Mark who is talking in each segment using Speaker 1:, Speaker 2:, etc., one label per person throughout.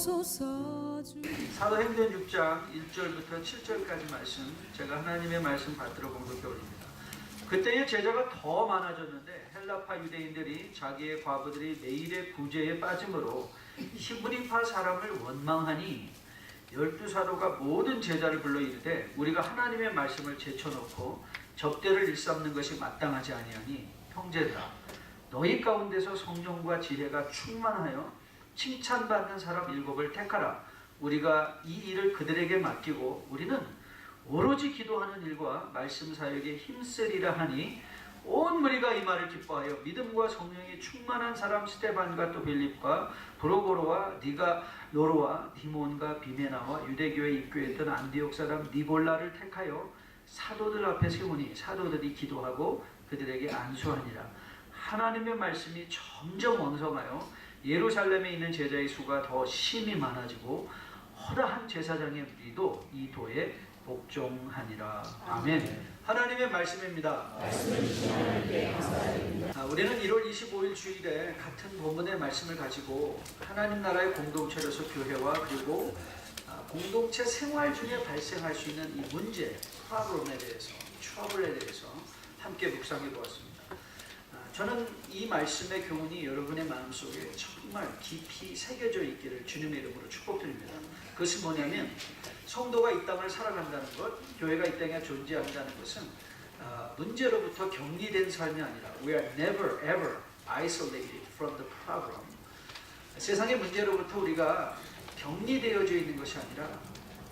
Speaker 1: 주옵소서.
Speaker 2: 사도행전 6장 1절부터 7절까지 말씀, 제가 하나님의 말씀 받들어 공독해 올립니다. 그때의 제자가 더 많아졌는데 헬라파 유대인들이 자기의 과부들이 매일의 구제에 빠짐으로 히브리파 사람을 원망하니 12사도가 모든 제자를 불러 이르되 우리가 하나님의 말씀을 제쳐놓고 접대를 일삼는 것이 마땅하지 아니하니 형제들아, 너희 가운데서 성령과 지혜가 충만하여 칭찬받는 사람 7을 택하라. 우리가 이 일을 그들에게 맡기고 우리는 오로지 기도하는 일과 말씀 사역에 힘쓰리라 하니 온 무리가 이 말을 기뻐하여 믿음과 성령이 충만한 사람 스데반과 또 빌립과 브로고로와 니가노로와 디몬과 비메나와 유대교에 입교했던 안디옥 사람 니골라를 택하여 사도들 앞에 세우니 사도들이 기도하고 그들에게 안수하니라. 하나님의 말씀이 점점 왕성하여 예루살렘에 있는 제자의 수가 더 심히 많아지고 허다한 제사장의 무리도 이 도에 복종하니라. 아멘. 하나님의 말씀입니다. 우리는 1월 25일 주일에 같은 본문의 말씀을 가지고 하나님 나라의 공동체로서 교회와 그리고 공동체 생활 중에 발생할 수 있는 이 문제, 프로블럼에 대해서, 트러블에 대해서 함께 묵상해 보았습니다. 저는 이 말씀의 교훈이 여러분의 마음속에 정말 깊이 새겨져 있기를 주님의 이름으로 축복드립니다. 그것이 뭐냐면 성도가 이 땅을 살아간다는 것, 교회가 이 땅에 존재한다는 것은 문제로부터 격리된 삶이 아니라 We are never ever isolated from the problem. 세상의 문제로부터 우리가 격리되어져 있는 것이 아니라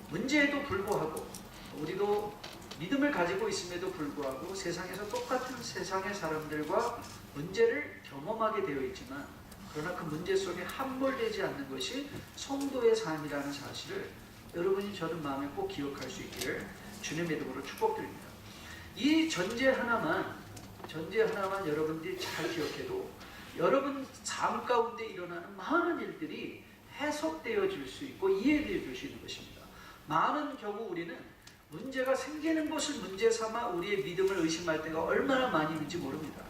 Speaker 2: 문제에도 불구하고 우리도 믿음을 가지고 있음에도 불구하고 세상에서 똑같은 세상의 사람들과 문제를 경험하게 되어 있지만 그러나 그 문제 속에 함몰되지 않는 것이 성도의 삶이라는 사실을 여러분이 저는 마음에 꼭 기억할 수 있기를 주님의 이름으로 축복드립니다. 이 전제 하나만 여러분들이 잘 기억해도 여러분 삶 가운데 일어나는 많은 일들이 해석되어질 수 있고 이해되어질 수 있는 것입니다. 많은 경우 우리는 문제가 생기는 것을 문제 삼아 우리의 믿음을 의심할 때가 얼마나 많이 있는지 모릅니다.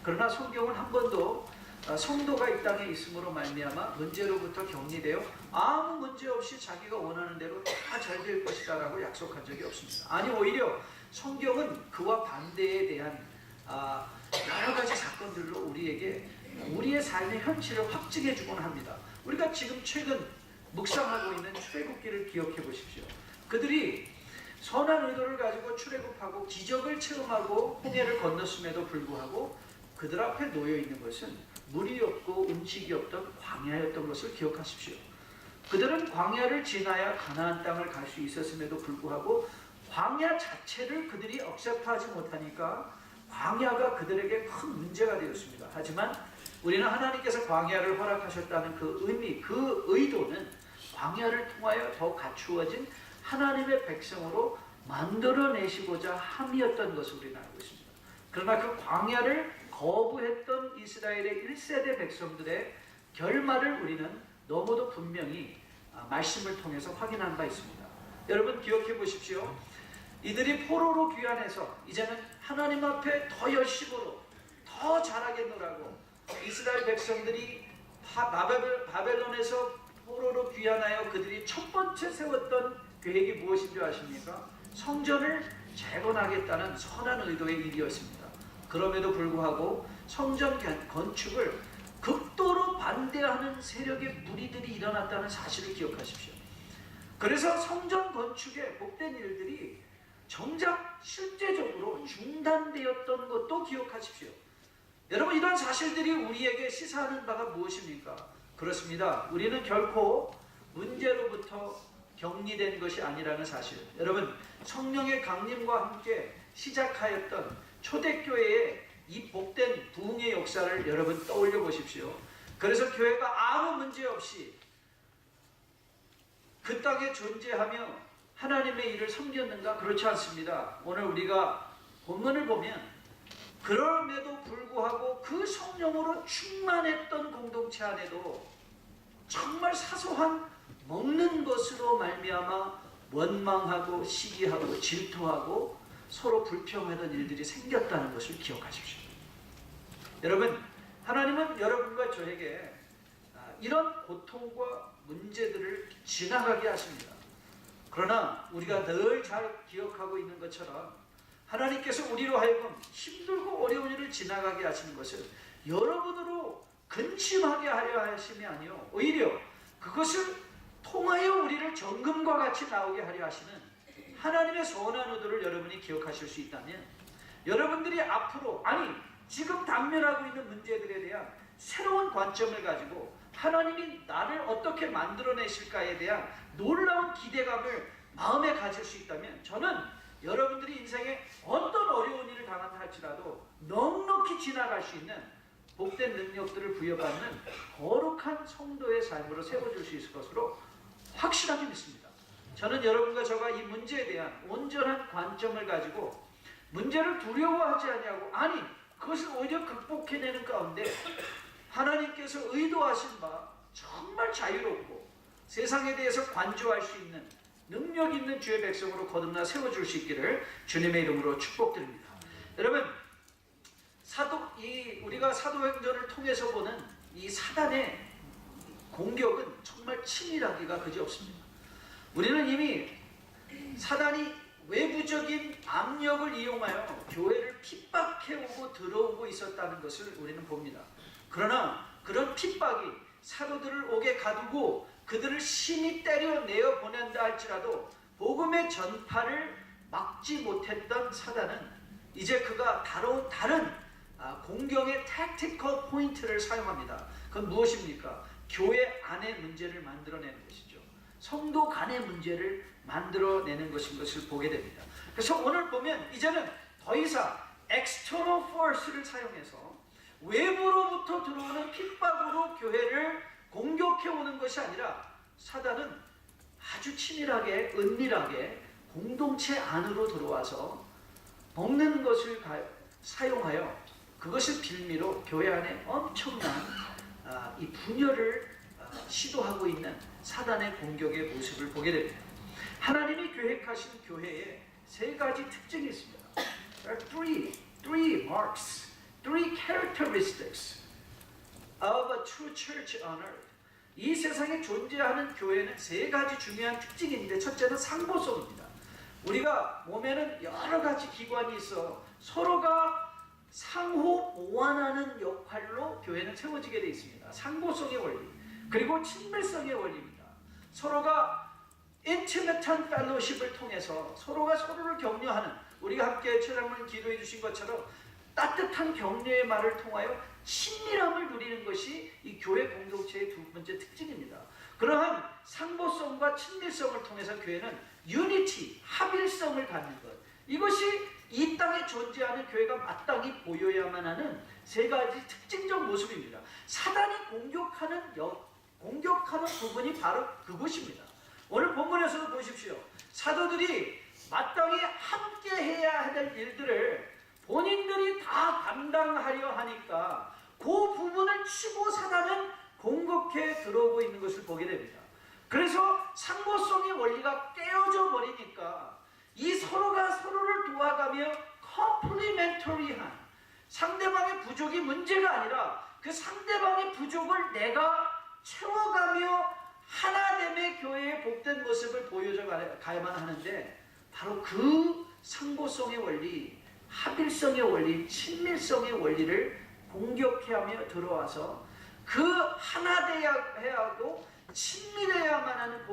Speaker 2: 그러나 성경은 한 번도 성도가 이 땅에 있음으로 말미암아 문제로부터 격리되어 아무 문제 없이 자기가 원하는 대로 다 잘 될 것이다 라고 약속한 적이 없습니다. 아니 오히려 성경은 그와 반대에 대한 여러 가지 사건들로 우리에게 우리의 삶의 현실을 확증해 주곤 합니다. 우리가 지금 최근 묵상하고 있는 출애굽기를 기억해 보십시오. 그들이 선한 의도를 가지고 출애굽하고 기적을 체험하고 홍해를 건넜음에도 불구하고 그들 앞에 놓여 있는 것은 물이 없고 음식이 없던 광야였던 것을 기억하십시오. 그들은 광야를 지나야 가나안 땅을 갈 수 있었음에도 불구하고 광야 자체를 그들이 억셉트하지 못하니까 광야가 그들에게 큰 문제가 되었습니다. 하지만 우리는 하나님께서 광야를 허락하셨다는 그 의미, 그 의도는 광야를 통하여 더 갖추어진 하나님의 백성으로 만들어내시고자 함이었던 것을 우리는 알고 있습니다. 그러나 그 광야를 거부했던 이스라엘의 1세대 백성들의 결말을 우리는 너무도 분명히 말씀을 통해서 확인한 바 있습니다. 여러분 기억해 보십시오. 이들이 포로로 귀환해서 이제는 하나님 앞에 더 열심으로 더 잘하겠노라고 이스라엘 백성들이 바벨론에서 포로로 귀환하여 그들이 첫 번째 세웠던 계획이 무엇인 줄 아십니까? 성전을 재건하겠다는 선한 의도의 일이었습니다. 그럼에도 불구하고 성전 건축을 극도로 반대하는 세력의 무리들이 일어났다는 사실을 기억하십시오. 그래서 성전 건축에 복된 일들이 정작 실제적으로 중단되었던 것도 기억하십시오. 여러분 이런 사실들이 우리에게 시사하는 바가 무엇입니까? 그렇습니다. 우리는 결코 문제로부터 격리된 것이 아니라는 사실. 여러분 성령의 강림과 함께 시작하였던 초대교회의 이 복된 부흥의 역사를 여러분 떠올려 보십시오. 그래서 교회가 아무 문제 없이 그 땅에 존재하며 하나님의 일을 섬겼는가? 그렇지 않습니다. 오늘 우리가 본문을 보면 그럼에도 불구하고 그 성령으로 충만했던 공동체 안에도 정말 사소한 먹는 것으로 말미암아 원망하고 시기하고 질투하고 서로 불평하던 일들이 생겼다는 것을 기억하십시오. 여러분 하나님은 여러분과 저에게 이런 고통과 문제들을 지나가게 하십니다. 그러나 우리가 늘 잘 기억하고 있는 것처럼 하나님께서 우리로 하여금 힘들고 어려운 일을 지나가게 하시는 것은 여러분으로 근심하게 하려 하심이 아니요 오히려 그것을 통하여 우리를 정금과 같이 나오게 하려 하시는 하나님의 선한 의도를 여러분이 기억하실 수 있다면 여러분들이 앞으로 지금 당면하고 있는 문제들에 대한 새로운 관점을 가지고 하나님이 나를 어떻게 만들어내실까에 대한 놀라운 기대감을 마음에 가질 수 있다면 저는 여러분들이 인생에 어떤 어려운 일을 당한다 할지라도 넉넉히 지나갈 수 있는 복된 능력들을 부여받는 거룩한 성도의 삶으로 세워줄 수 있을 것으로 확실하게 믿습니다. 저는 여러분과 저가 이 문제에 대한 온전한 관점을 가지고 문제를 두려워하지 아니하고 그것을 오히려 극복해내는 가운데 하나님께서 의도하신 바 정말 자유롭고 세상에 대해서 관조할 수 있는 능력 있는 주의 백성으로 거듭나 세워줄 수 있기를 주님의 이름으로 축복드립니다. 여러분 우리가 사도행전을 통해서 보는 이 사단의 공격은 정말 치밀하기가 그지없습니다. 우리는 이미 사단이 외부적인 압력을 이용하여 교회를 핍박해오고 들어오고 있었다는 것을 우리는 봅니다. 그러나 그런 핍박이 사도들을 옥에 가두고 그들을 심히 때려내어 보낸다 할지라도 복음의 전파를 막지 못했던 사단은 이제 그가 다른 공경의 택티컬 포인트를 사용합니다. 그건 무엇입니까? 교회 안의 문제를 만들어내는 것이죠. 성도 간의 문제를 만들어내는 것인 것을 보게 됩니다. 그래서 오늘 보면 이제는 더 이상 external force를 사용해서 외부로부터 들어오는 핍박으로 교회를 공격해오는 것이 아니라 사단은 아주 치밀하게 은밀하게 공동체 안으로 들어와서 먹는 것을 사용하여 그것을 빌미로 교회 안에 엄청난 이 분열을 시도하고 있는 사단의 공격의 모습을 보게 됩니다. 하나님이 계획하신 교회에 세 가지 특징이 있습니다. There are three marks, three characteristics of a true church on earth. 이 세상에 존재하는 교회는 세 가지 중요한 특징이 있는데 첫째는 상보성입니다. 우리가 몸에는 여러 가지 기관이 있어 서로가 상호 보완하는 역할로 교회는 세워지게 되어 있습니다. 상보성의 원리 그리고 친밀성의 원리입니다. 서로가 인티메트한 펠로십을 통해서 서로가 서로를 격려하는 우리가 함께 최장로님 기도해 주신 것처럼 따뜻한 격려의 말을 통하여 친밀함을 누리는 것이 이 교회 공동체의 두 번째 특징입니다. 그러한 상보성과 친밀성을 통해서 교회는 유니티, 합일성을 갖는 것 이것이 이 땅에 존재하는 교회가 마땅히 보여야만 하는 세 가지 특징적 모습입니다. 사단이 공격하는 부분이 바로 그것입니다. 오늘 본문에서도 보십시오. 사도들이 마땅히 함께 해야 될 일들을 본인들이 다 감당하려 하니까 그 부분을 치고 사단은 공격해 들어오고 있는 것을 보게 됩니다. 그래서 상보성의 원리가 깨어져 버리니까 이 서로가 서로를 도와가며 컴플리멘터리한 상대방의 부족이 문제가 아니라 그 상대방의 부족을 내가 채워가며 하나됨의 교회의 복된 모습을 보여줘 가야만 하는데 바로 그 상보성의 원리, 합일성의 원리, 친밀성의 원리를 공격하며 들어와서 그 하나 되어야 하고 친밀해야만 하는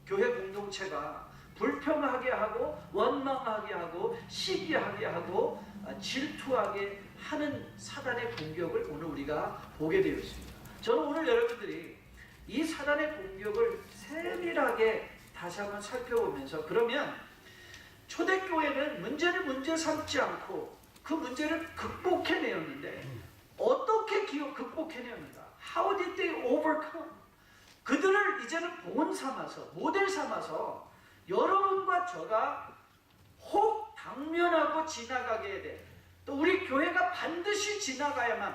Speaker 2: 교회 공동체가 불평하게 하고 원망하게 하고 시기하게 하고 질투하게 하는 사단의 공격을 오늘 우리가 보게 되어 있습니다. 저는 오늘 여러분들이 이 사단의 공격을 세밀하게 다시 한번 살펴보면서 그러면 초대교회는 문제를 문제 삼지 않고 그 문제를 극복해내었는데 어떻게 극복해내었는가? How did they overcome? 그들을 이제는 본 삼아서 모델 삼아서 여러분과 저가 혹 당면하고 지나가게 돼. 또 우리 교회가 반드시 지나가야만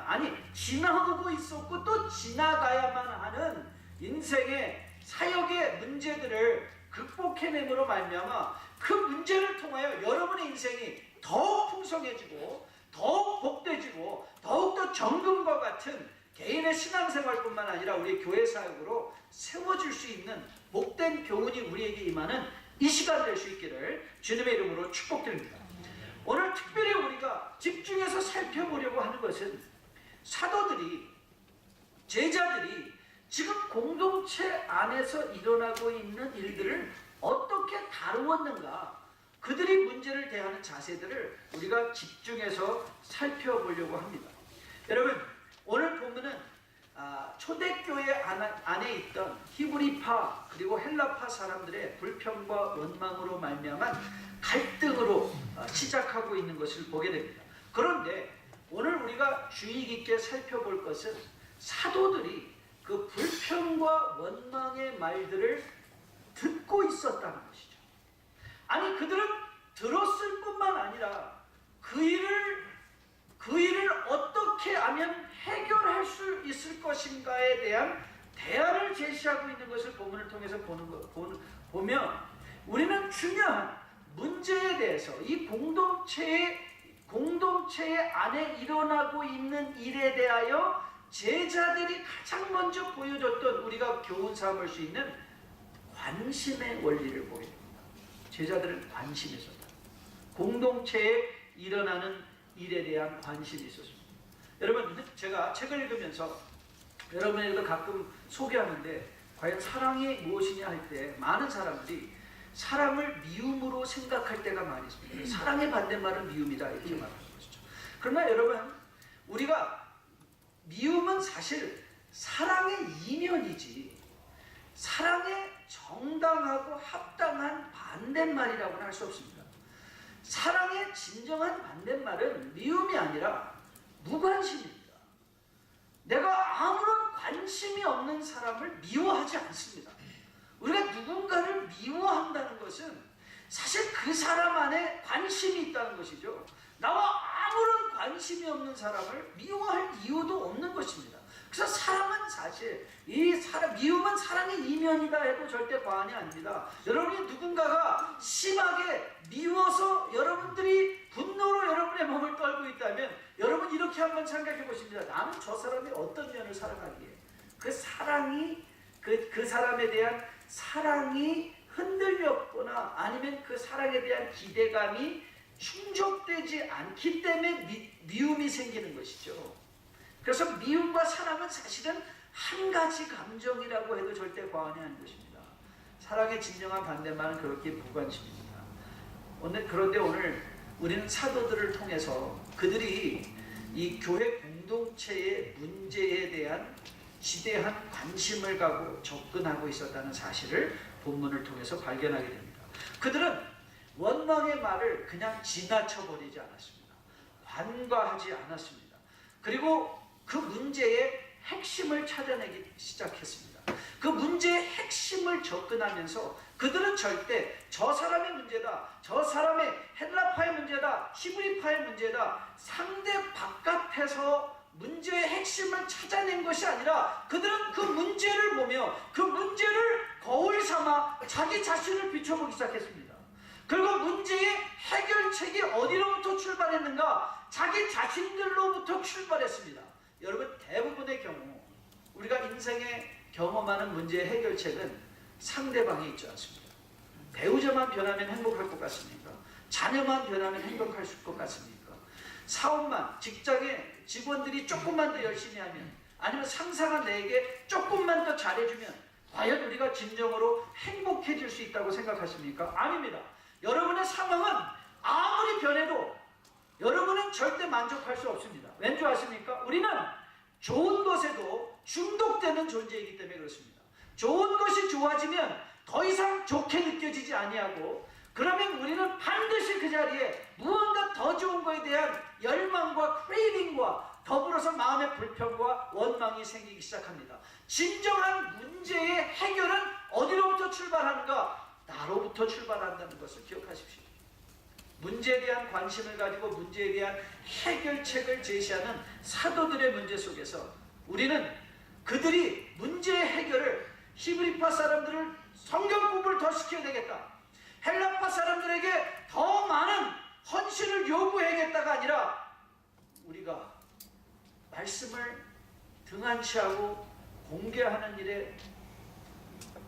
Speaker 2: 지나오고 있었고 또 지나가야만 하는 인생의 사역의 문제들을 극복해냄으로 말미암아 그 문제를 통하여 여러분의 인생이 더욱 풍성해지고 더욱 복되지고 더욱더 정금과 같은 개인의 신앙생활뿐만 아니라 우리의 교회 사역으로 세워질 수 있는 복된 교훈이 우리에게 임하는 이 시간 될 수 있기를 주님의 이름으로 축복드립니다. 오늘 특별히 우리가 집중해서 살펴보려고 하는 것은 사도들이, 제자들이 지금 공동체 안에서 일어나고 있는 일들을 어떻게 다루었는가, 그들이 문제를 대하는 자세들을 우리가 집중해서 살펴보려고 합니다. 여러분, 오늘 본문은 초대교회 안에 있던 히브리파 그리고 헬라파 사람들의 불평과 원망으로 말미암은 갈등으로 시작하고 있는 것을 보게 됩니다. 그런데 오늘 우리가 주의 깊게 살펴볼 것은 사도들이 그 불평과 원망의 말들을 듣고 있었다는 것이죠. 아니, 그들은 들었을 뿐만 아니라 그 일을 어떻게 하면 해결할 수 있을 것인가에 대한 대안을 제시하고 있는 것을 본문을 통해서 보면 우리는 중요한 문제에 대해서 이 공동체 안에 일어나고 있는 일에 대하여 제자들이 가장 먼저 보여줬던, 우리가 교훈 삼을 수 있는 관심의 원리를 보게 됩니다. 제자들은 관심이 있었다. 공동체에 일어나는 일에 대한 관심이 있었습니다. 여러분, 제가 책을 읽으면서 여러분에게도 가끔 소개하는데, 과연 사랑이 무엇이냐 할 때 많은 사람들이 사랑을 미움으로 생각할 때가 많이 있습니다. 사랑의 반대말은 미움이다, 이렇게 말하는 것이죠. 그러나 여러분, 우리가 미움은 사실 사랑의 이면이지 사랑의 정당하고 합당한 반대말이라고는 할 수 없습니다. 사랑의 진정한 반대말은 미움이 아니라 무관심입니다. 내가 아무런 관심이 없는 사람을 미워하지 않습니다. 우리가 누군가를 미워한다는 것은 사실 그 사람 안에 관심이 있다는 것이죠. 나와 아무런 관심이 없는 사람을 미워할 이유도 없는 것입니다. 그래서 사랑은 사실, 미움은 사랑의 이면이다 해도 절대 과언이 아닙니다. 여러분이 누군가가 심하게 미워서 여러분들이 분노로 여러분의 몸을 떨고 있다면 여러분 이렇게 한번 생각해 보십니다. 나는 저 사람이 어떤 면을 사랑하기에 그 사랑이 그 사람에 대한 사랑이 흔들렸거나 아니면 그 사랑에 대한 기대감이 충족되지 않기 때문에 미움이 생기는 것이죠. 그래서 미움과 사랑은 사실은 한 가지 감정이라고 해도 절대 과언이 아닌 것입니다. 사랑의 진정한 반대말은 그렇게 무관심입니다. 그런데 오늘 우리는 사도들을 통해서 그들이 이 교회 공동체의 문제에 대한 지대한 관심을 갖고 접근하고 있었다는 사실을 본문을 통해서 발견하게 됩니다. 그들은 원망의 말을 그냥 지나쳐버리지 않았습니다. 관과하지 않았습니다. 그리고 그 문제의 핵심을 찾아내기 시작했습니다. 그 문제의 핵심을 접근하면서 그들은 절대 저 사람의 문제다, 저 사람의 헬라파의 문제다, 히브리파의 문제다, 상대 바깥에서 문제의 핵심을 찾아낸 것이 아니라 그들은 그 문제를 보며 그 문제를 거울 삼아 자기 자신을 비춰보기 시작했습니다. 그리고 문제의 해결책이 어디로부터 출발했는가? 자기 자신들로부터 출발했습니다. 여러분, 대부분의 경우 우리가 인생에 경험하는 문제의 해결책은 상대방에 있지 않습니다. 배우자만 변하면 행복할 것 같습니까? 자녀만 변하면 행복할 것 같습니까? 사업만, 직장에 직원들이 조금만 더 열심히 하면, 아니면 상사가 내게 조금만 더 잘해주면 과연 우리가 진정으로 행복해질 수 있다고 생각하십니까? 아닙니다. 여러분의 상황은 아무리 변해도 여러분은 절대 만족할 수 없습니다. 왠지 아십니까? 우리는 좋은 것에도 중독되는 존재이기 때문에 그렇습니다. 좋은 것이 좋아지면 더 이상 좋게 느껴지지 아니하고, 그러면 우리는 반드시 그 자리에 무언가 더 좋은 것에 대한 열망과 크레이빙과 더불어서 마음의 불평과 원망이 생기기 시작합니다. 진정한 문제의 해결은 어디로부터 출발하는가? 나로부터 출발한다는 것을 기억하십시오. 문제에 대한 관심을 가지고 문제에 대한 해결책을 제시하는 사도들의 문제 속에서 우리는 그들이 문제의 해결을, 히브리파 사람들을 성경 공부를 더 시켜야 되겠다, 헬라파 사람들에게 더 많은 헌신을 요구해야겠다가 아니라 우리가 말씀을 등한시하고 공개하는 일에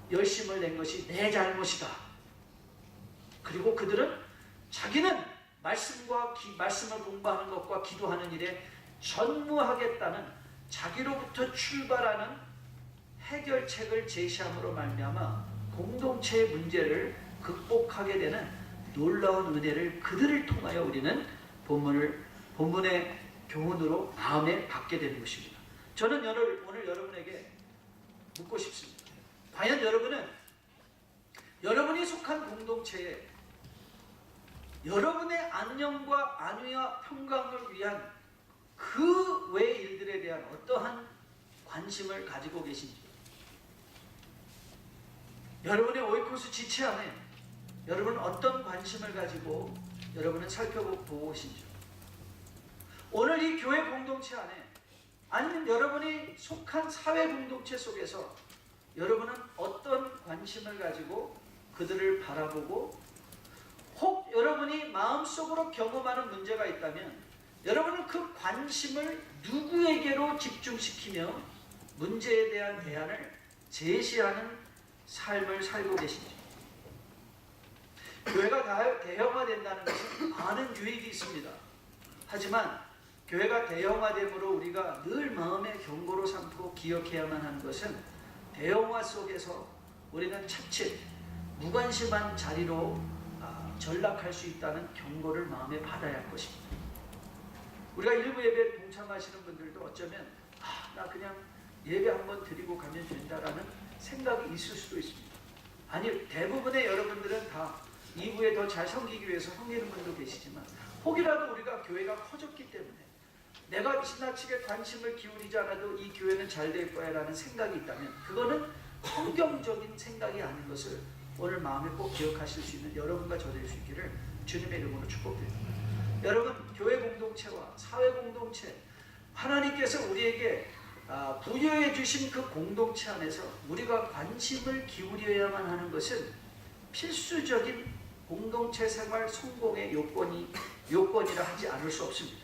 Speaker 2: 열심을 낸 것이 내 잘못이다. 그리고 그들은 자기는 말씀을 공부하는 것과 기도하는 일에 전무하겠다는 자기로부터 출발하는 해결책을 제시함으로 말미암아 공동체의 문제를 극복하게 되는 놀라운 은혜를 그들을 통하여 우리는 본문의 교훈으로 마음에 받게 되는 것입니다. 저는 오늘 여러분에게 묻고 싶습니다. 과연 여러분이 속한 공동체에 여러분의 안녕과 안위와 평강을 위한 그 외의 일들에 대한 어떠한 관심을 가지고 계신지, 여러분의 오이코스 지체 안에 여러분은 어떤 관심을 가지고 여러분은 살펴보고 계신지, 오늘 이 교회 공동체 안에 아니면 여러분이 속한 사회 공동체 속에서 여러분은 어떤 관심을 가지고 그들을 바라보고, 혹 여러분이 마음속으로 경험하는 문제가 있다면 여러분은 그 관심을 누구에게로 집중시키며 문제에 대한 대안을 제시하는 삶을 살고 계신지. 교회가 대형화된다는 것은 많은 유익이 있습니다. 하지만 교회가 대형화됨으로 우리가 늘 마음의 경고로 삼고 기억해야만 하는 것은 대형화 속에서 우리는 차츰 무관심한 자리로 전락할 수 있다는 경고를 마음에 받아야 할 것입니다. 우리가 일부 예배에 동참하시는 분들도 어쩌면 나 그냥 예배 한번 드리고 가면 된다라는 생각이 있을 수도 있습니다. 아니, 대부분의 여러분들은 다 이후에 더 잘 섬기기 위해서 섬기는 분도 계시지만, 혹이라도 우리가 교회가 커졌기 때문에 내가 지나치게 관심을 기울이지 않아도 이 교회는 잘 될 거야 라는 생각이 있다면 그거는 성경적인 생각이 아닌 것을 오늘 마음에 꼭 기억하실 수 있는 여러분과 저 될 수 있기를 주님의 이름으로 축복드립니다. 여러분, 교회 공동체와 사회 공동체, 하나님께서 우리에게 부여해 주신 그 공동체 안에서 우리가 관심을 기울여야만 하는 것은 필수적인 공동체 생활 성공의 요건이라 하지 않을 수 없습니다.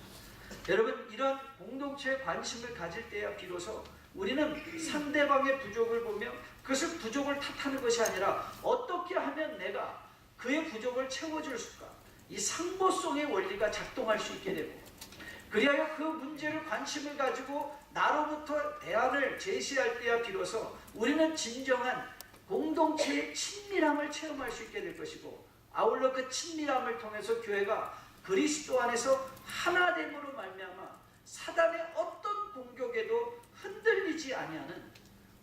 Speaker 2: 여러분, 이런 공동체에 관심을 가질 때야 비로소 우리는 상대방의 부족을 보며 그것을 부족을 탓하는 것이 아니라 어떻게 하면 내가 그의 부족을 채워줄 수가, 이 상보성의 원리가 작동할 수 있게 되고, 그리하여 그 문제를 관심을 가지고 나로부터 대안을 제시할 때야 비로소 우리는 진정한 공동체의 친밀함을 체험할 수 있게 될 것이고, 아울러 그 친밀함을 통해서 교회가 그리스도 안에서 하나됨으로 말미암아 사단의 어떤 공격에도 흔들리지 아니하는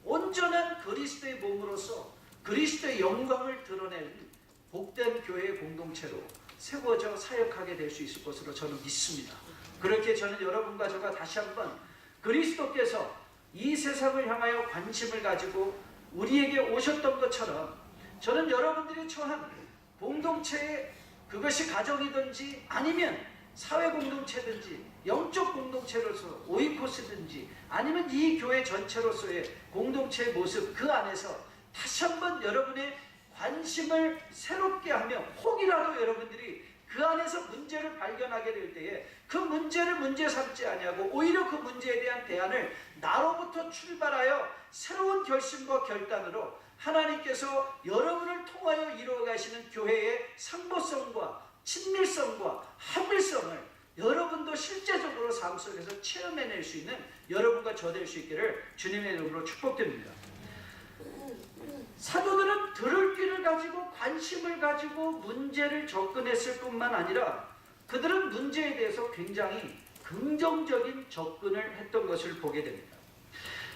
Speaker 2: 온전한 그리스도의 몸으로서 그리스도의 영광을 드러내는 복된 교회의 공동체로 세워져 사역하게 될 수 있을 것으로 저는 믿습니다. 그렇게 저는 여러분과 저가 다시 한번 그리스도께서 이 세상을 향하여 관심을 가지고 우리에게 오셨던 것처럼, 저는 여러분들이 처한 공동체에, 그것이 가정이든지 아니면 사회 공동체든지 영적 공동체로서 오이코스든지 아니면 이 교회 전체로서의 공동체의 모습, 그 안에서 다시 한번 여러분의 관심을 새롭게 하며, 혹이라도 여러분들이 그 안에서 문제를 발견하게 될 때에 그 문제를 문제 삼지 아니하고 오히려 그 문제에 대한 대안을 나로부터 출발하여 새로운 결심과 결단으로 하나님께서 여러분을 통하여 이루어 가시는 교회의 상보성과 친밀성과 합일성을 여러분도 실제적으로 삶 속에서 체험해낼 수 있는 여러분과 저 될 수 있기를 주님의 이름으로 축복드립니다. 사도들은 들을 귀를 가지고 관심을 가지고 문제를 접근했을 뿐만 아니라 그들은 문제에 대해서 굉장히 긍정적인 접근을 했던 것을 보게 됩니다.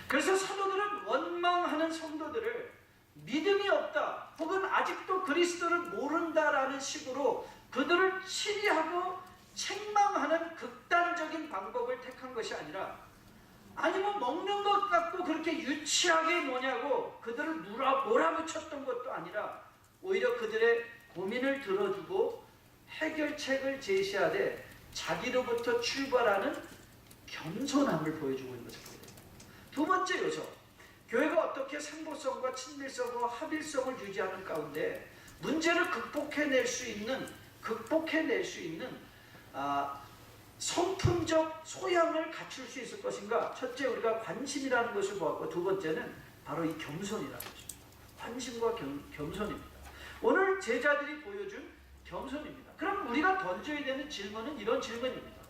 Speaker 2: 그래서 사도들은 원망하는 성도들을 믿음이 없다, 혹은 아직도 그리스도를 모른다라는 식으로 그들을 치리하고 책망하는 극단적인 방법을 택한 것이 아니라, 아니 먹는 것 같고 그렇게 유치하게 뭐냐고 그들을 몰아붙였던 것도 아니라 오히려 그들의 고민을 들어주고 해결책을 제시하되 자기로부터 출발하는 겸손함을 보여주고 있는 것을 보게 됩니다. 두 번째 요소, 교회가 어떻게 상보성과 친밀성과 합일성을 유지하는 가운데 문제를 극복해낼 수 있는 성품적 소양을 갖출 수 있을 것인가? 첫째, 우리가 관심이라는 것을 보았고, 두 번째는 바로 이 겸손이라는 것입니다. 관심과 겸손입니다. 오늘 제자들이 보여준 겸손입니다. 그럼 우리가 던져야 되는 질문은 이런 질문입니다.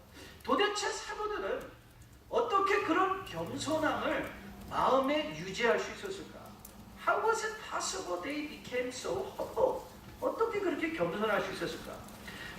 Speaker 2: 도대체 사도들은 어떻게 그런 겸손함을 마음에 유지할 수 있었을까? How was it possible they became so humble? 어떻게 그렇게 겸손할 수 있었을까?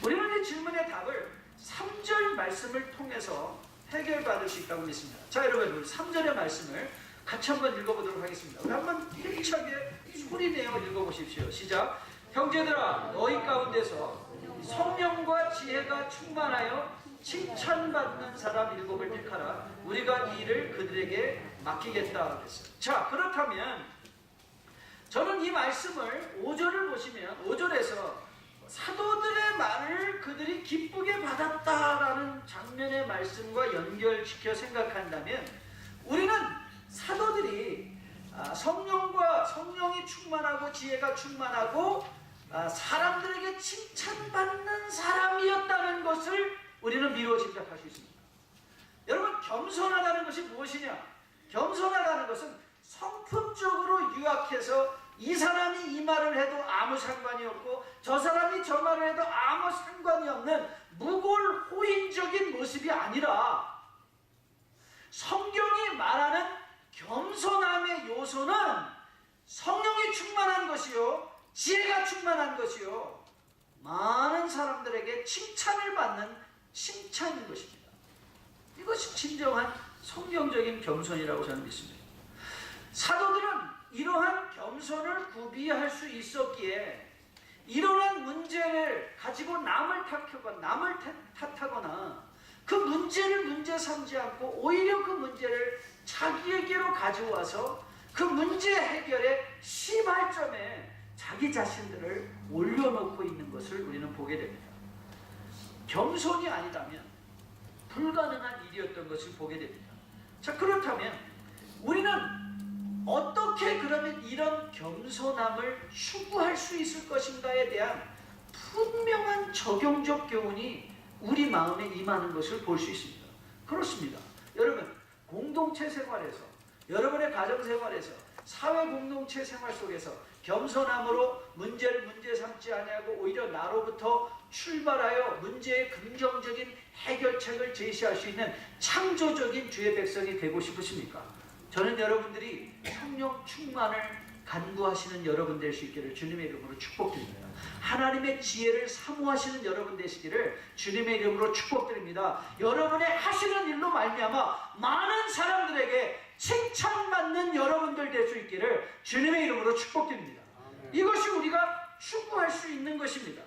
Speaker 2: 우리는 이 질문의 답을 3절 말씀을 통해서 해결받을 수 있다고 믿습니다. 자, 여러분, 우리 3절의 말씀을 같이 한번 읽어보도록 하겠습니다. 우리 한번 힘차게 소리내어 읽어보십시오. 시작. 형제들아, 너희 가운데서 성령과 지혜가 충만하여 칭찬받는 사람 7을 택하라. 우리가 이 일을 그들에게 맡기겠다 그랬어요. 자, 그렇다면 저는 이 말씀을 5절을 보시면 5절에서 사도들의 말을 그들이 기쁘게 받았다라는 장면의 말씀과 연결시켜 생각한다면 우리는 사도들이 성령이 충만하고 지혜가 충만하고 사람들에게 칭찬받는 사람이었다는 것을 우리는 미루어 짐작할 수 있습니다. 여러분, 겸손하다는 것이 무엇이냐? 겸손하다는 것은 성품적으로 유약해서 이 사람이 이 말을 해도 아무 상관이 없고 저 사람이 저 말을 해도 아무 상관이 없는 무골호인적인 모습이 아니라 성경이 말하는 겸손함의 요소는 성령이 충만한 것이요, 지혜가 충만한 것이요, 많은 사람들에게 칭찬을 받는 칭찬인 것입니다. 이것이 진정한 성경적인 겸손이라고 저는 믿습니다. 사도들은 이러한 겸손을 구비할 수 있었기에 일어난 문제를 가지고 남을 탓하거나 그 문제를 문제 삼지 않고 오히려 그 문제를 자기에게로 가져와서 그 문제 해결의 시발점에 자기 자신들을 올려놓고 있는 것을 우리는 보게 됩니다. 겸손이 아니라면 불가능한 일이었던 것을 보게 됩니다. 자, 그렇다면 우리는 어떻게 그러면 이런 겸손함을 추구할 수 있을 것인가에 대한 분명한 적용적 교훈이 우리 마음에 임하는 것을 볼 수 있습니다. 그렇습니다. 여러분, 공동체 생활에서, 여러분의 가정 생활에서, 사회 공동체 생활 속에서 겸손함으로 문제를 문제 삼지 아니하고 오히려 나로부터 출발하여 문제의 긍정적인 해결책을 제시할 수 있는 창조적인 주의 백성이 되고 싶으십니까? 저는 여러분들이 성령 충만을 간구하시는 여러분 될 수 있기를 주님의 이름으로 축복드립니다. 하나님의 지혜를 사모하시는 여러분 되시기를 주님의 이름으로 축복드립니다. 여러분의 하시는 일로 말미암아 많은 사람들에게 칭찬받는 여러분들 될 수 있기를 주님의 이름으로 축복드립니다. 이것이 우리가 추구할 수 있는 것입니다.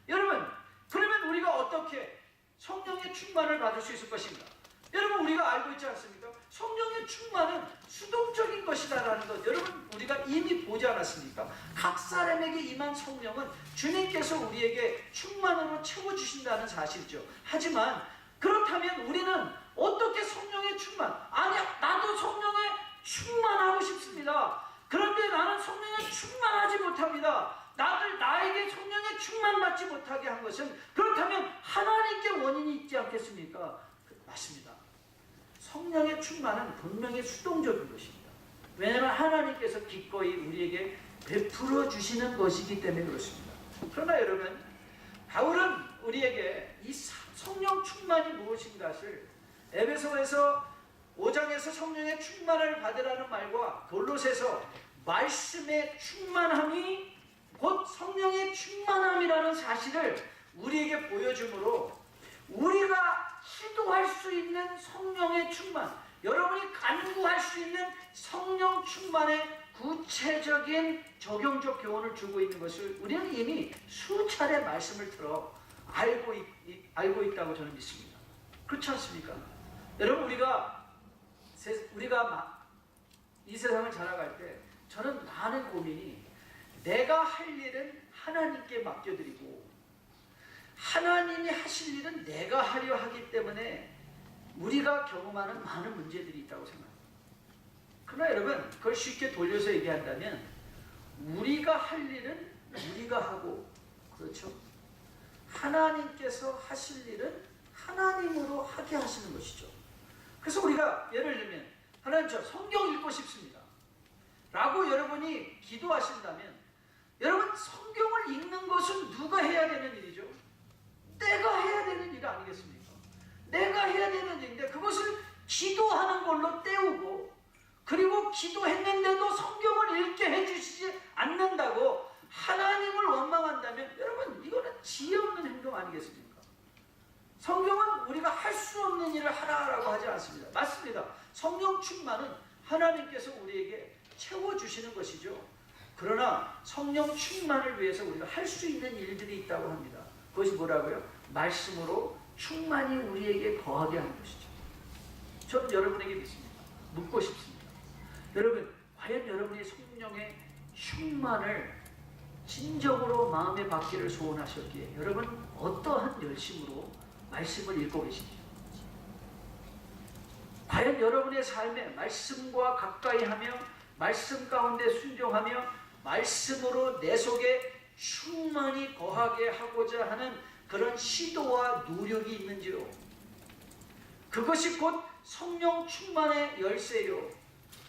Speaker 2: 여러분, 그러면 우리가 어떻게 성령의 충만을 받을 수 있을 것인가? 여러분, 우리가 알고 있지 않습니까? 성령의 충만은 수동적인 것이다라는 것, 여러분, 우리가 이미 보지 않았습니까? 각 사람에게 임한 성령은 주님께서 우리에게 충만으로 채워주신다는 사실이죠. 하지만 그렇다면 우리는 어떻게 성령의 충만, 아니야, 나도 성령의 충만하고 싶습니다. 그런데 나는 성령에 충만하지 못합니다. 나에게 성령의 충만받지 못하게 한 것은, 그렇다면 하나님께 원인이 있지 않겠습니까? 맞습니다. 성령의 충만은 분명히 수동적인 것입니다. 왜냐하면 하나님께서 기꺼이 우리에게 베풀어 주시는 것이기 때문에 그렇습니다. 그러나 여러분, 바울은 우리에게 이 성령 충만이 무엇인가를 에베소에서 5장에서 성령의 충만을 받으라는 말과 골로새서 말씀의 충만함이 곧 성령의 충만함이라는 사실을 우리에게 보여주므로 우리가 시도할 수 있는 성령의 충만, 여러분이 간구할 수 있는 성령 충만의 구체적인 적용적 교훈을 주고 있는 것을 우리는 이미 수차례 말씀을 들어 알고 있다고 저는 믿습니다. 그렇지 않습니까? 여러분, 우리가 이 세상을 살아갈 때 저는 많은 고민이, 내가 할 일은 하나님께 맡겨드리고 하나님이 하실 일은 내가 하려 하기 때문에 우리가 경험하는 많은 문제들이 있다고 생각합니다. 그러나 여러분, 그걸 쉽게 돌려서 얘기한다면 우리가 할 일은 우리가 하고, 그렇죠? 하나님께서 하실 일은 하나님으로 하게 하시는 것이죠. 그래서 우리가 예를 들면 하나님 저 성경 읽고 싶습니다 라고 여러분이 기도하신다면 여러분 성경을 읽는 것은 누가 해야 되는 일이죠? 내가 해야 되는 일 아니겠습니까? 내가 해야 되는 일인데 그것을 기도하는 걸로 때우고 그리고 기도했는데도 성경을 읽게 해주시지 않는다고 하나님을 원망한다면 여러분 이거는 지혜 없는 행동 아니겠습니까? 성경은 우리가 할 수 없는 일을 하라라고 하지 않습니다. 맞습니다. 성령 충만은 하나님께서 우리에게 채워주시는 것이죠. 그러나 성령 충만을 위해서 우리가 할 수 있는 일들이 있다고 합니다. 그것이 뭐라고요? 말씀으로 충만히 우리에게 거하게 하는 것이죠. 저는 여러분에게 묻고 싶습니다. 여러분 과연 여러분이 성령의 충만을 진정으로 마음에 받기를 소원하셨기에 여러분 어떠한 열심으로 말씀을 읽고 계십니까? 과연 여러분의 삶에 말씀과 가까이 하며 말씀 가운데 순종하며 말씀으로 내 속에 충만히 거하게 하고자 하는 그런 시도와 노력이 있는지요? 그것이 곧 성령 충만의 열쇠요.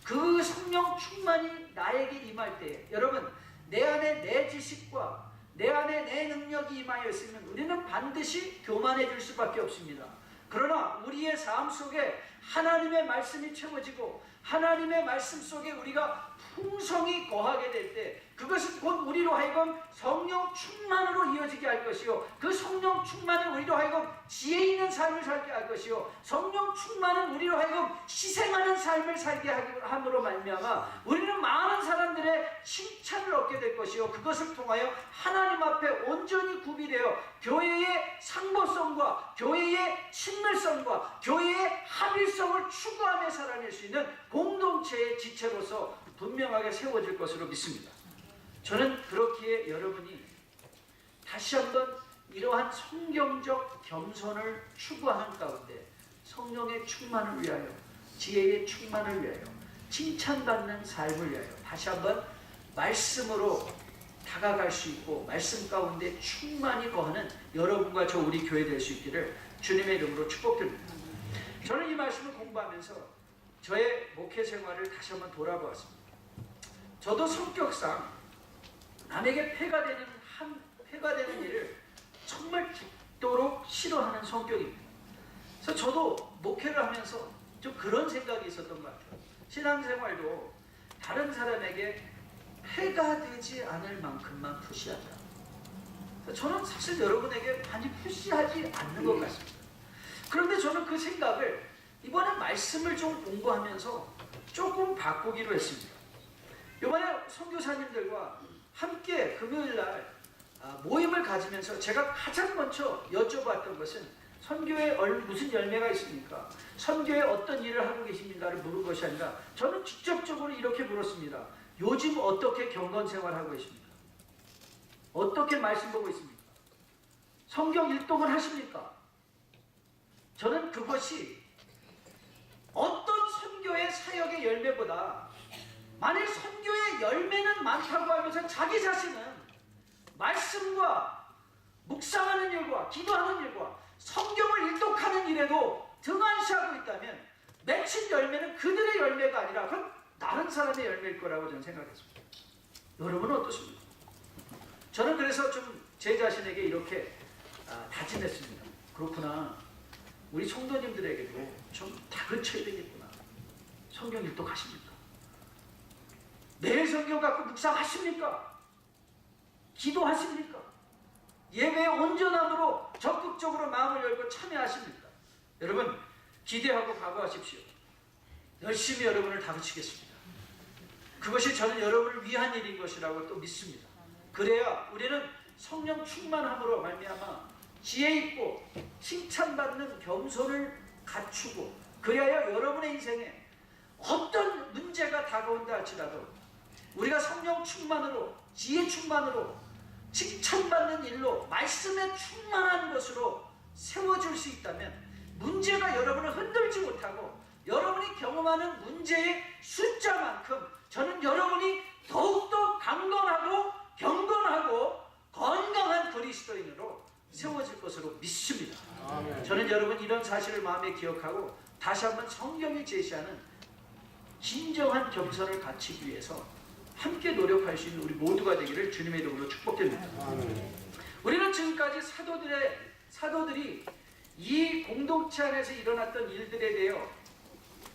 Speaker 2: 그 성령 충만이 나에게 임할 때에 여러분 내 안에 내 지식과 내 안에 내 능력이 임하여 있으면 우리는 반드시 교만해 줄 수밖에 없습니다. 그러나 우리의 삶 속에 하나님의 말씀이 채워지고 하나님의 말씀 속에 우리가 풍성이 거하게 될 때 그것은 곧 우리로 하여금 성령 충만으로 이어지게 할 것이요 그 성령 충만은 우리로 하여금 지혜 있는 삶을 살게 할 것이요 성령 충만은 우리로 하여금 희생하는 삶을 살게 함으로 말미암아 우리는 많은 사람들의 칭찬을 얻게 될 것이요 그것을 통하여 하나님 앞에 온전히 구비되어 교회의 상보성과 교회의 친밀성과 교회의 합일성을 추구하며 살아낼 수 있는 공동체의 지체로서 분명하게 세워질 것으로 믿습니다. 저는 그렇기에 여러분이 다시 한번 이러한 성경적 겸손을 추구하는 가운데 성령의 충만을 위하여 지혜의 충만을 위하여 칭찬받는 삶을 위하여 다시 한번 말씀으로 다가갈 수 있고 말씀 가운데 충만히 거하는 여러분과 저 우리 교회 될 수 있기를 주님의 이름으로 축복드립니다. 저는 이 말씀을 공부하면서 저의 목회 생활을 다시 한번 돌아보았습니다. 저도 성격상 남에게 폐가 되는 일을 정말 극도로 싫어하는 성격입니다. 그래서 저도 목회를 하면서 좀 그런 생각이 있었던 것 같아요. 신앙생활도 다른 사람에게 폐가 되지 않을 만큼만 푸시하자. 저는 사실 여러분에게 많이 푸시하지 않는 것 같습니다. 그런데 저는 그 생각을 이번에 말씀을 좀 공부하면서 조금 바꾸기로 했습니다. 이번에 선교사님들과 함께 금요일날 모임을 가지면서 제가 가장 먼저 여쭤봤던 것은 선교에 무슨 열매가 있습니까? 선교에 어떤 일을 하고 계십니까를 물은 것이 아니라 저는 직접적으로 이렇게 물었습니다. 요즘 어떻게 경건생활하고 계십니까? 어떻게 말씀 보고 있습니까? 성경 일독을 하십니까? 저는 그것이 어떤 선교의 사역의 열매보다 만일 선교의 열매는 많다고 하면서 자기 자신은 말씀과 묵상하는 일과 기도하는 일과 성경을 일독하는 일에도 등한시하고 있다면 맺힌 열매는 그들의 열매가 아니라 그건 다른 사람의 열매일 거라고 저는 생각했습니다. 여러분은 어떻습니까? 저는 그래서 좀 제 자신에게 이렇게 다짐했습니다. 그렇구나. 우리 성도님들에게도 좀 다그쳐야 되겠구나. 성경 일독하십니까? 매일 성경 갖고 묵상하십니까? 기도하십니까? 예배에 온전함으로 적극적으로 마음을 열고 참여하십니까? 여러분 기대하고 각오하십시오. 열심히 여러분을 다그치겠습니다. 그것이 저는 여러분을 위한 일인 것이라고 또 믿습니다. 그래야 우리는 성령 충만함으로 말미암아 지혜 있고 칭찬받는 겸손을 갖추고 그리하여 여러분의 인생에 어떤 문제가 다가온다 할지라도 우리가 성령 충만으로 지혜 충만으로 칭찬받는 일로 말씀에 충만한 것으로 세워줄 수 있다면 문제가 여러분을 흔들지 못하고 여러분이 경험하는 문제의 숫자만큼 저는 여러분이 더욱더 강건하고 경건하고 건강한 그리스도인으로 세워질 것으로 믿습니다.
Speaker 1: 아멘.
Speaker 2: 저는 여러분 이런 사실을 마음에 기억하고 다시 한번 성경이 제시하는 진정한 겸손을 갖추기 위해서 함께 노력할 수 있는 우리 모두가 되기를 주님의 이름으로 축복드립니다.
Speaker 1: 아멘.
Speaker 2: 우리는 지금까지 사도들이 이 공동체 안에서 일어났던 일들에 대해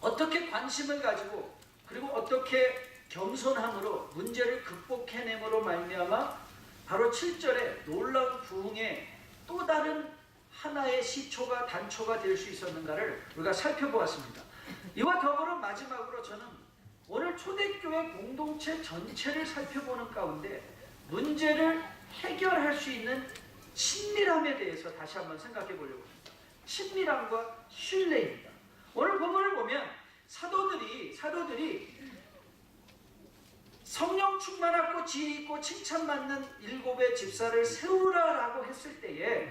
Speaker 2: 어떻게 관심을 가지고 그리고 어떻게 겸손함으로 문제를 극복해냄으로 말미암아 바로 7절에 놀라운 부흥의 또 다른 하나의 시초가 단초가 될 수 있었는가를 우리가 살펴보았습니다. 이와 더불어 마지막으로 저는 오늘 초대교회 공동체 전체를 살펴보는 가운데 문제를 해결할 수 있는 친밀함에 대해서 다시 한번 생각해 보려고 합니다. 친밀함과 신뢰입니다. 오늘 본문을 보면 사도들이 성령 충만하고 지혜 있고 칭찬받는 7의 집사를 세우라라고 했을 때에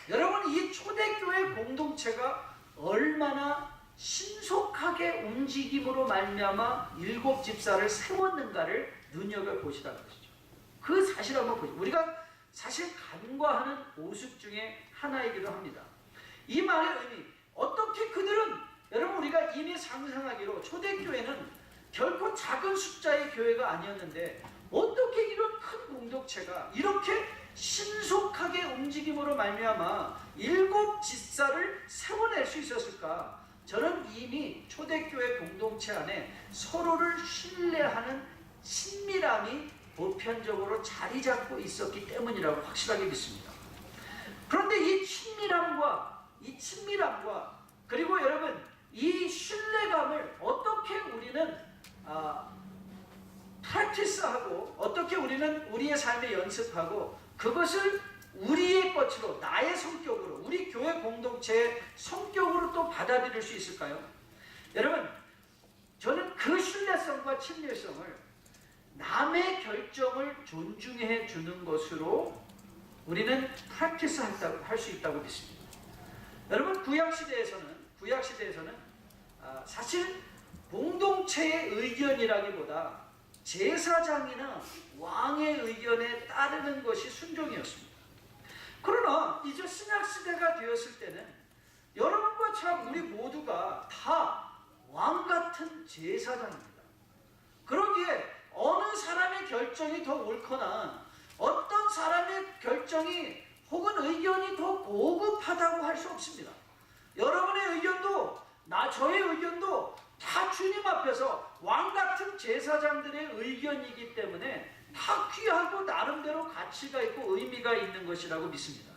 Speaker 2: 여러분 이 초대교회 공동체가 얼마나 신속하게 움직임으로 말미암아 7 집사를 세웠는가를 눈여겨보시라는 것이죠. 그 사실 한번 보시죠. 우리가 사실 간과하는 모습 중에 하나이기도 합니다. 이 말의 의미, 어떻게 그들은 여러분 우리가 이미 상상하기로 초대교회는 결코 작은 숫자의 교회가 아니었는데 어떻게 이런 큰 공동체가 이렇게 신속하게 움직임으로 말미암아 7 집사를 세워낼 수 있었을까? 저는 이미 초대교회 공동체 안에 서로를 신뢰하는 친밀함이 보편적으로 자리 잡고 있었기 때문이라고 확실하게 믿습니다. 그런데 이 친밀함과 그리고 여러분 이 신뢰감을 어떻게 우리는 프랙티스하고 어떻게 우리는 우리의 삶에 연습하고 그것을 우리의 것으로 나의 성격으로 우리 교회 공동체의 성격으로 또 받아들일 수 있을까요? 여러분 저는 그 신뢰성과 친밀성을 남의 결정을 존중해 주는 것으로 우리는 프랙티스 할 수 있다고 믿습니다. 여러분 구약시대에서는 사실 공동체의 의견이라기보다 제사장이나 왕의 의견에 따르는 것이 순종이었습니다. 그러나 이제 신약시대가 되었을 때는 여러분과 참 우리 모두가 다 왕같은 제사장입니다. 그러기에 어느 사람의 결정이 더 옳거나 어떤 사람의 결정이 혹은 의견이 더 고급하다고 할 수 없습니다. 여러분의 의견도 저의 의견도 다 주님 앞에서 왕같은 제사장들의 의견이기 때문에 다 귀하고 나름대로 가치가 있고 의미가 있는 것이라고 믿습니다.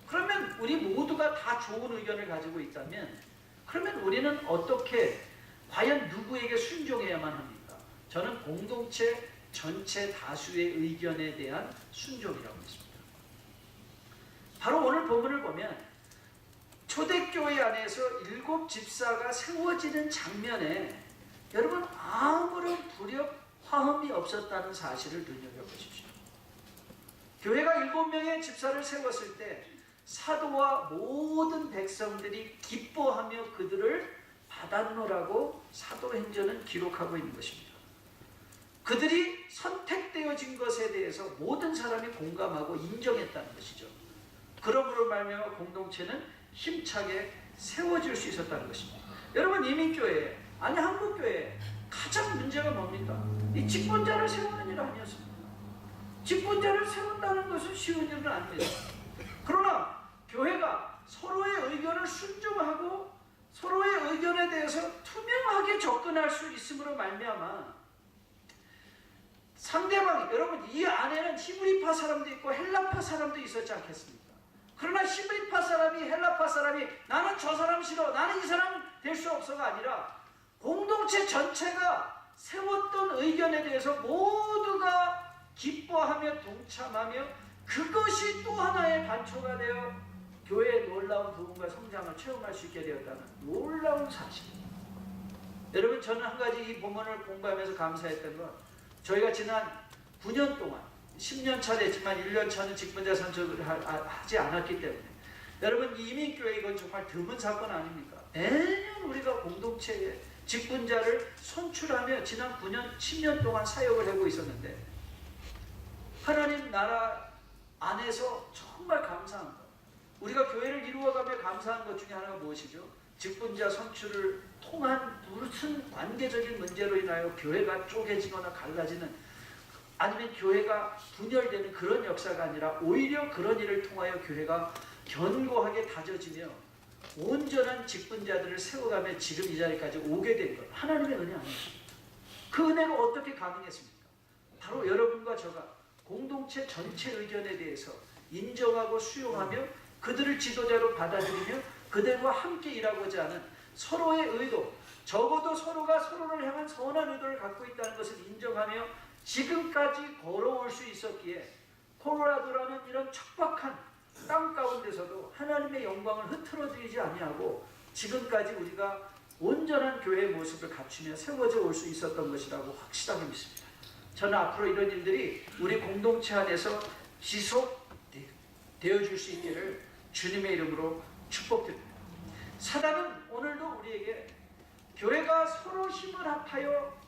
Speaker 2: 그러면 우리 모두가 다 좋은 의견을 가지고 있다면 그러면 우리는 어떻게 과연 누구에게 순종해야만 합니까? 저는 공동체 전체 다수의 의견에 대한 순종이라고 믿습니다. 바로 오늘 본문을 보면 초대교회 안에서 7 집사가 세워지는 장면에 여러분 아무런 불협 화음이 없었다는 사실을 눈여겨보십시오. 교회가 7명의 집사를 세웠을 때 사도와 모든 백성들이 기뻐하며 그들을 받았노라고 사도행전은 기록하고 있는 것입니다. 그들이 선택되어진 것에 대해서 모든 사람이 공감하고 인정했다는 것이죠. 그러므로 말미암아 공동체는 힘차게 세워질 수 있었다는 것입니다. 여러분 이민교회 아니 한국교회 가장 문제가 뭡니까? 이 직분자를 세우는 일 아니었습니까? 직분자를 세운다는 것은 쉬운 일은 아닙니다. 그러나 교회가 서로의 의견을 순종하고 서로의 의견에 대해서 투명하게 접근할 수 있음으로 말미암아 상대방이 여러분 이 안에는 히브리파 사람도 있고 헬라파 사람도 있었지 않겠습니까? 그러나 히브리파 사람이 헬라파 사람이 나는 저 사람 싫어 나는 이 사람 될 수 없어가 아니라 공동체 전체가 세웠던 의견에 대해서 모두가 기뻐하며 동참하며 그것이 또 하나의 단초가 되어 교회의 놀라운 부흥과 성장을 체험할 수 있게 되었다는 놀라운 사실입니다. 여러분 저는 한 가지 이 본문을 공부하면서 감사했던 건 저희가 지난 9년 동안 10년 차 됐지만 1년 차는 직분자 선출을 하지 않았기 때문에 여러분 이민교회 이건 정말 드문 사건 아닙니까? 매년 우리가 공동체에 직분자를 선출하며 지난 9년, 10년 동안 사역을 하고 있었는데 하나님 나라 안에서 정말 감사한 것, 우리가 교회를 이루어가며 감사한 것 중에 하나가 무엇이죠? 직분자 선출을 통한 무슨 관계적인 문제로 인하여 교회가 쪼개지거나 갈라지는, 아니면 교회가 분열되는 그런 역사가 아니라 오히려 그런 일을 통하여 교회가 견고하게 다져지며 온전한 직분자들을 세워가며 지금 이 자리까지 오게 된 것, 하나님의 은혜 아닙니까? 그 은혜가 어떻게 가능했습니까? 바로 여러분과 저가 공동체 전체 의견에 대해서 인정하고 수용하며 그들을 지도자로 받아들이며 그들과 함께 일하고자 하는 서로의 의도, 적어도 서로가 서로를 향한 선한 의도를 갖고 있다는 것을 인정하며 지금까지 걸어올 수 있었기에 콜로라도라는 이런 척박한 땅 가운데서도 하나님의 영광을 흐트러뜨리지 아니하고 지금까지 우리가 온전한 교회의 모습을 갖추며 세워져 올 수 있었던 것이라고 확실하게 믿습니다. 저는 앞으로 이런 일들이 우리 공동체 안에서 지속되어 줄 수 있기를 주님의 이름으로 축복드립니다. 사단은 오늘도 우리에게 교회가 서로 힘을 합하여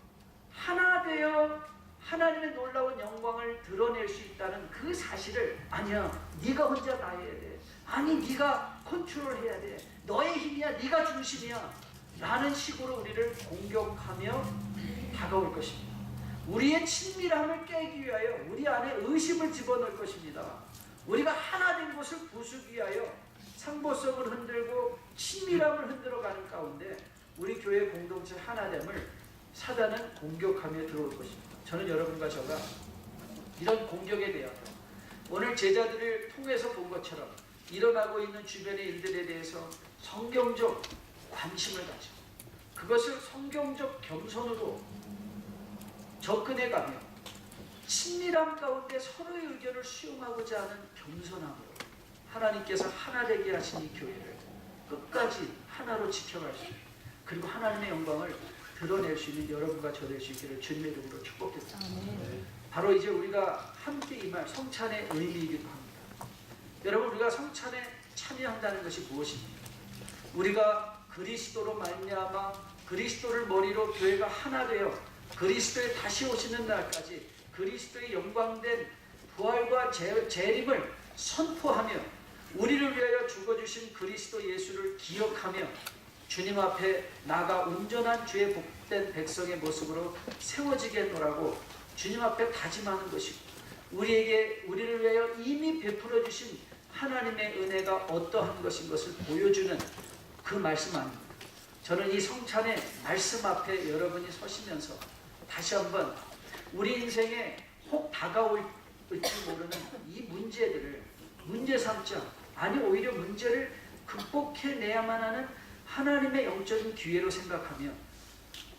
Speaker 2: 하나 되어 하나님의 놀라운 영광을 드러낼 수 있다는 그 사실을, 아니야 네가 혼자 다 해야 돼, 아니 네가 컨트롤해야 돼, 너의 힘이야, 네가 중심이야 라는 식으로 우리를 공격하며 다가올 것입니다. 우리의 친밀함을 깨기 위하여 우리 안에 의심을 집어넣을 것입니다. 우리가 하나 된 것을 부수기 위하여 상보성을 흔들고 친밀함을 흔들어가는 가운데 우리 교회 공동체 하나됨을 사단은 공격하며 들어올 것입니다. 저는 여러분과 저가 이런 공격에 대하여 오늘 제자들을 통해서 본 것처럼 일어나고 있는 주변의 일들에 대해서 성경적 관심을 가지고 그것을 성경적 겸손으로 접근해가며 친밀함 가운데 서로의 의견을 수용하고자 하는 겸손함으로 하나님께서 하나 되게 하신 이 교회를 끝까지 하나로 지켜갈 수 있는, 그리고 하나님의 영광을 드러낼 수 있는 여러분과 저 될 수 있기를 주님의 이름으로 축복드립니다. 바로 이제 우리가 함께 임할 성찬의 의미이기도 합니다. 여러분, 우리가 성찬에 참여한다는 것이 무엇입니까? 우리가 그리스도로 말미암아 그리스도를 머리로 교회가 하나 되어 그리스도의 다시 오시는 날까지 그리스도의 영광된 부활과 재림을 선포하며 우리를 위하여 죽어주신 그리스도 예수를 기억하며 주님 앞에 나가 온전한 주의 복된 백성의 모습으로 세워지겠노라고 주님 앞에 다짐하는 것이고, 우리를 위하여 이미 베풀어 주신 하나님의 은혜가 어떠한 것인 것을 보여주는 그 말씀 아닙니다. 저는 이 성찬의 말씀 앞에 여러분이 서시면서 다시 한번 우리 인생에 혹 다가올지 모르는 이 문제들을 문제 삼지 않고, 아니 오히려 문제를 극복해내야만 하는 하나님의 영적인 기회로 생각하며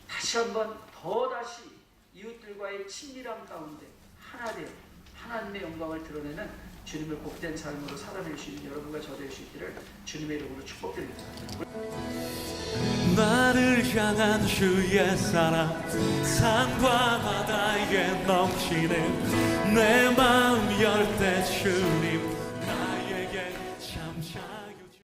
Speaker 2: 다시 한번 더다시 이웃들과의 친밀함 가운데 하나 되어 하나님의 영광을 드러내는 주님을 복된 삶으로 살아낼 수 있는 여러분과 저 될 수 있기를 주님의 이름으로 축복드립니다.
Speaker 1: 나를 향한 주의 사랑, 산과 바다에 넘치는 내 마음 열 때 주님